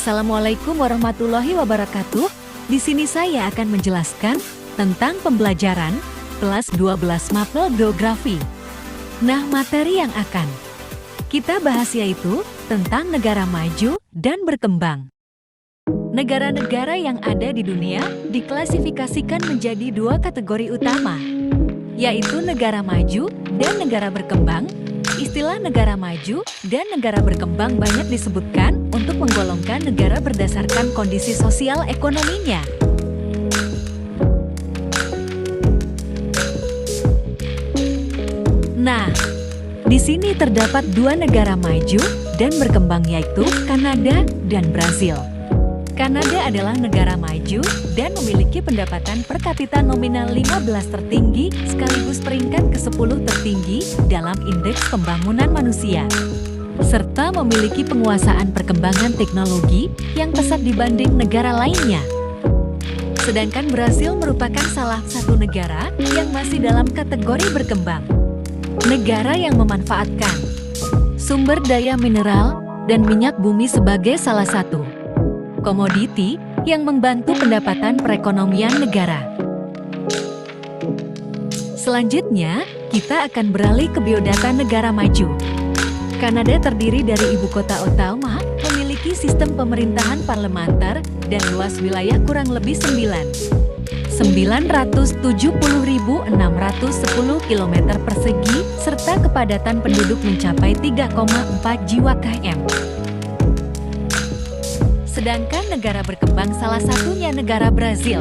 Assalamualaikum warahmatullahi wabarakatuh. Di sini saya akan menjelaskan tentang pembelajaran kelas 12 Mapel Geografi. Nah, materi yang akan kita bahas yaitu tentang negara maju dan berkembang. Negara-negara yang ada di dunia diklasifikasikan menjadi dua kategori utama, yaitu negara maju dan negara berkembang. Istilah negara maju dan negara berkembang banyak disebutkan untuk menggolongkan negara berdasarkan kondisi sosial ekonominya. Nah, di sini terdapat dua negara maju dan berkembang yaitu Kanada dan Brasil. Kanada adalah negara maju dan memiliki pendapatan per kapita nominal 15 tertinggi sekaligus peringkat ke-10 tertinggi dalam Indeks Pembangunan Manusia, serta memiliki penguasaan perkembangan teknologi yang pesat dibanding negara lainnya. Sedangkan Brasil merupakan salah satu negara yang masih dalam kategori berkembang. Negara yang memanfaatkan sumber daya mineral dan minyak bumi sebagai salah satu komoditi yang membantu pendapatan perekonomian negara. Selanjutnya, kita akan beralih ke biodata negara maju. Kanada terdiri dari ibu kota Ottawa, memiliki sistem pemerintahan parlementer dan luas wilayah kurang lebih 970.610 km persegi serta kepadatan penduduk mencapai 3,4 jiwa km. Sedangkan negara berkembang salah satunya negara Brasil,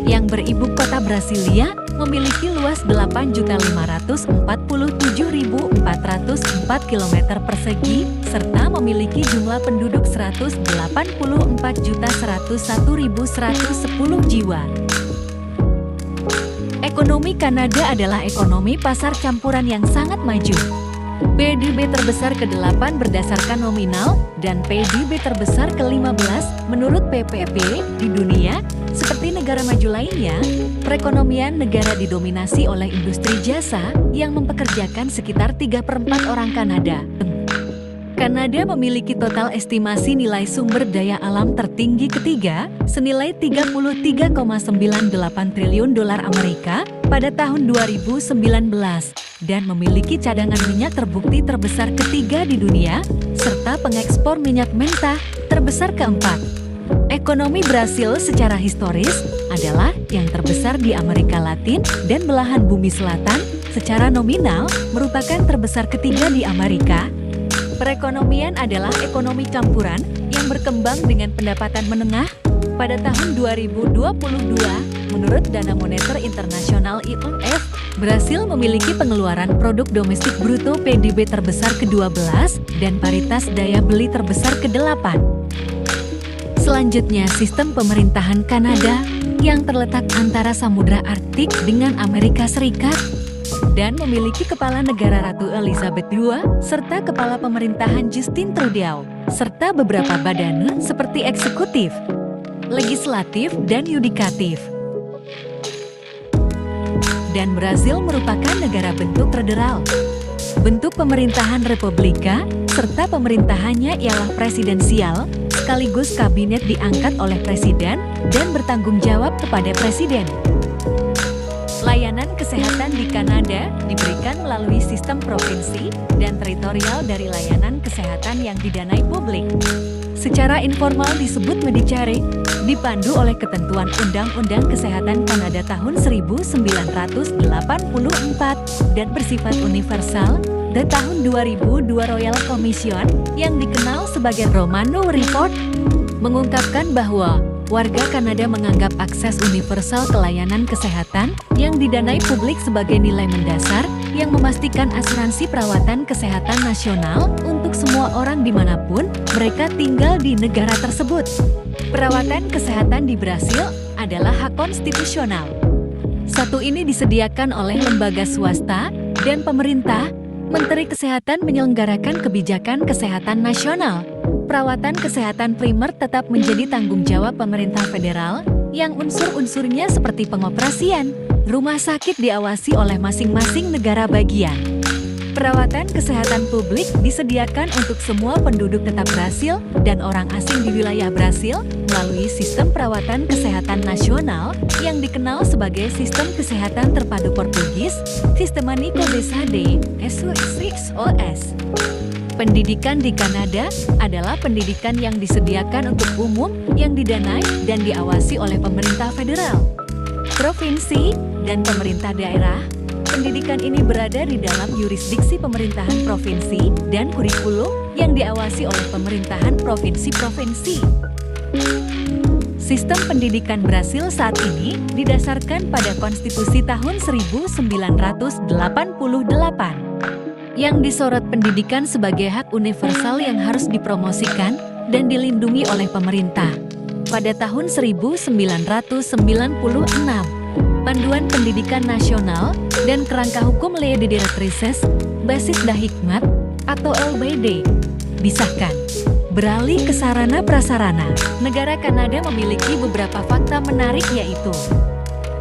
yang beribu kota Brasilia, memiliki luas 8.547.404 km persegi, serta memiliki jumlah penduduk 184.101.110 jiwa. Ekonomi Kanada adalah ekonomi pasar campuran yang sangat maju. PDB terbesar ke-8 berdasarkan nominal dan PDB terbesar ke-15 menurut PPP di dunia. Seperti negara maju lainnya, perekonomian negara didominasi oleh industri jasa yang mempekerjakan sekitar 3/4 orang Kanada. Kanada memiliki total estimasi nilai sumber daya alam tertinggi ketiga senilai 33,98 triliun dolar Amerika pada tahun 2019 dan memiliki cadangan minyak terbukti terbesar ketiga di dunia serta pengekspor minyak mentah terbesar keempat. Ekonomi Brasil secara historis adalah yang terbesar di Amerika Latin dan belahan bumi selatan, secara nominal merupakan terbesar ketiga di Amerika. Perekonomian adalah ekonomi campuran yang berkembang dengan pendapatan menengah. Pada tahun 2022, menurut Dana Moneter Internasional IMF, Brasil memiliki pengeluaran produk domestik bruto PDB terbesar ke-12 dan paritas daya beli terbesar ke-8. Selanjutnya, sistem pemerintahan Kanada yang terletak antara Samudra Arktik dengan Amerika Serikat dan memiliki kepala negara Ratu Elizabeth II serta kepala pemerintahan Justin Trudeau, serta beberapa badan seperti eksekutif, legislatif, dan yudikatif. Dan Brasil merupakan negara bentuk federal. Bentuk pemerintahan republika, serta pemerintahannya ialah presidensial, sekaligus kabinet diangkat oleh presiden dan bertanggung jawab kepada presiden. Layanan kesehatan di Kanada diberikan melalui sistem provinsi dan teritorial dari layanan kesehatan yang didanai publik. Secara informal disebut Medicare, dipandu oleh ketentuan Undang-Undang Kesehatan Kanada tahun 1984 dan bersifat universal, dan tahun 2002 Royal Commission yang dikenal sebagai Romano Report mengungkapkan bahwa warga Kanada menganggap akses universal ke layanan kesehatan yang didanai publik sebagai nilai mendasar yang memastikan asuransi perawatan kesehatan nasional untuk semua orang dimanapun mereka tinggal di negara tersebut. Perawatan kesehatan di Brasil adalah hak konstitusional. Satu ini disediakan oleh lembaga swasta dan pemerintah. Menteri Kesehatan menyelenggarakan kebijakan kesehatan nasional. Perawatan kesehatan primer tetap menjadi tanggung jawab pemerintah federal, yang unsur-unsurnya seperti pengoperasian, rumah sakit diawasi oleh masing-masing negara bagian. Perawatan kesehatan publik disediakan untuk semua penduduk tetap Brasil dan orang asing di wilayah Brasil melalui sistem perawatan kesehatan nasional yang dikenal sebagai Sistem Kesehatan Terpadu Portugis, Sistema Único de Saúde, SUS. Pendidikan di Kanada adalah pendidikan yang disediakan untuk umum yang didanai dan diawasi oleh pemerintah federal, provinsi, dan pemerintah daerah. Pendidikan ini berada di dalam yurisdiksi pemerintahan provinsi dan kurikulum yang diawasi oleh pemerintahan provinsi-provinsi. Sistem pendidikan Brasil saat ini didasarkan pada Konstitusi tahun 1988 yang disorot pendidikan sebagai hak universal yang harus dipromosikan dan dilindungi oleh pemerintah. Pada tahun 1996, Panduan Pendidikan Nasional dan Kerangka Hukum Lei de Diretrizes Basis da Hikmat atau LBD disahkan. Beralih ke sarana prasarana, negara Kanada memiliki beberapa fakta menarik yaitu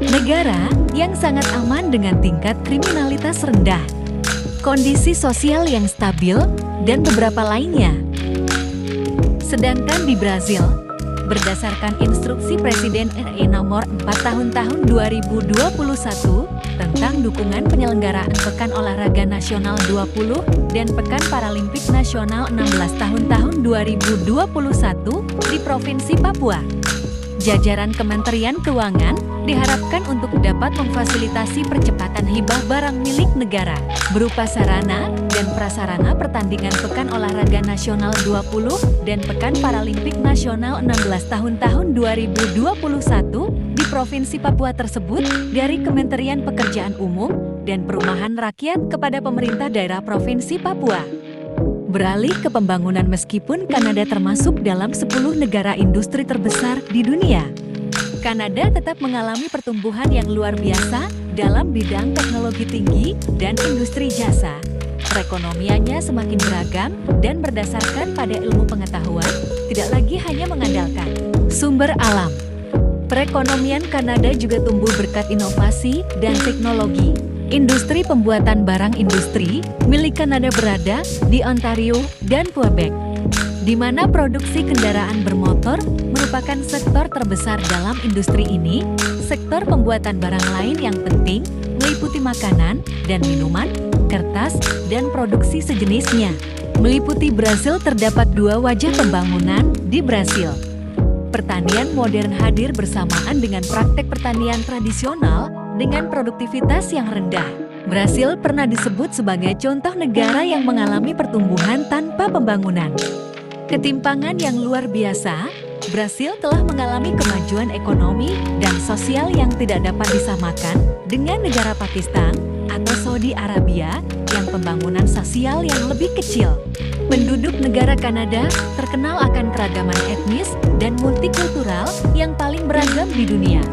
negara yang sangat aman dengan tingkat kriminalitas rendah, kondisi sosial yang stabil, dan beberapa lainnya. Sedangkan di Brasil, berdasarkan instruksi Presiden RI nomor 4 tahun 2021 tentang dukungan penyelenggaraan Pekan Olahraga Nasional 20 dan Pekan Paralimpik Nasional 16 tahun 2021 di Provinsi Papua. Jajaran Kementerian Keuangan diharapkan untuk dapat memfasilitasi percepatan hibah barang milik negara berupa sarana dan prasarana pertandingan Pekan Olahraga Nasional 20 dan Pekan Paralimpik Nasional 16 tahun 2021 di Provinsi Papua tersebut dari Kementerian Pekerjaan Umum dan Perumahan Rakyat kepada pemerintah daerah Provinsi Papua. Beralih ke pembangunan meskipun Kanada termasuk dalam 10 negara industri terbesar di dunia, Kanada tetap mengalami pertumbuhan yang luar biasa dalam bidang teknologi tinggi dan industri jasa. Perekonomiannya semakin beragam dan berdasarkan pada ilmu pengetahuan, tidak lagi hanya mengandalkan sumber alam. Perekonomian Kanada juga tumbuh berkat inovasi dan teknologi. Industri pembuatan barang industri milik Kanada berada di Ontario dan Quebec, di mana produksi kendaraan bermotor merupakan sektor terbesar dalam industri ini. Sektor pembuatan barang lain yang penting meliputi makanan dan minuman, kertas, dan produksi sejenisnya. Meliputi Brasil terdapat 2 wajah pembangunan di Brasil. Pertanian modern hadir bersamaan dengan praktek pertanian tradisional dengan produktivitas yang rendah. Brasil pernah disebut sebagai contoh negara yang mengalami pertumbuhan tanpa pembangunan. Ketimpangan yang luar biasa, Brasil telah mengalami kemajuan ekonomi dan sosial yang tidak dapat disamakan dengan negara Pakistan atau Saudi Arabia yang pembangunan sosial yang lebih kecil. Penduduk negara Kanada terkenal akan keragaman etnis dan multikultural yang paling beragam di dunia.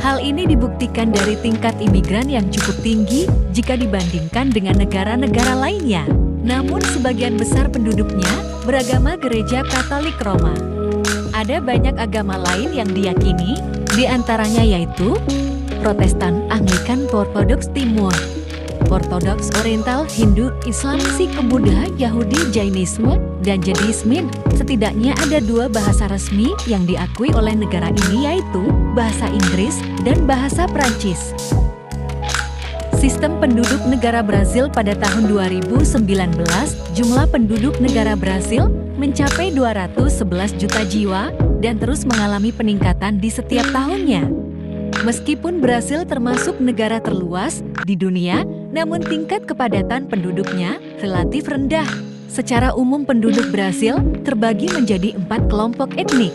Hal ini dibuktikan dari tingkat imigran yang cukup tinggi jika dibandingkan dengan negara-negara lainnya. Namun sebagian besar penduduknya beragama Gereja Katolik Roma. Ada banyak agama lain yang diyakini, di antaranya yaitu Protestan, Anglikan, Ortodoks Timur, Ortodoks Oriental, Hindu, Islam, Sikh, Buddha, Yahudi, Jainisme, dan Jainisme. Setidaknya ada 2 bahasa resmi yang diakui oleh negara ini yaitu bahasa Inggris dan bahasa Prancis. Sistem penduduk negara Brasil pada tahun 2019, jumlah penduduk negara Brasil mencapai 211 juta jiwa dan terus mengalami peningkatan di setiap tahunnya. Meskipun Brasil termasuk negara terluas di dunia, namun tingkat kepadatan penduduknya relatif rendah. Secara umum penduduk Brasil terbagi menjadi 4 kelompok etnik,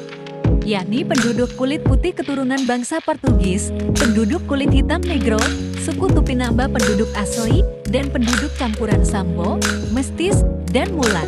yakni penduduk kulit putih keturunan bangsa Portugis, penduduk kulit hitam Negro, suku Tupinamba penduduk asli, dan penduduk campuran Sambo, Mestis, dan Mulat.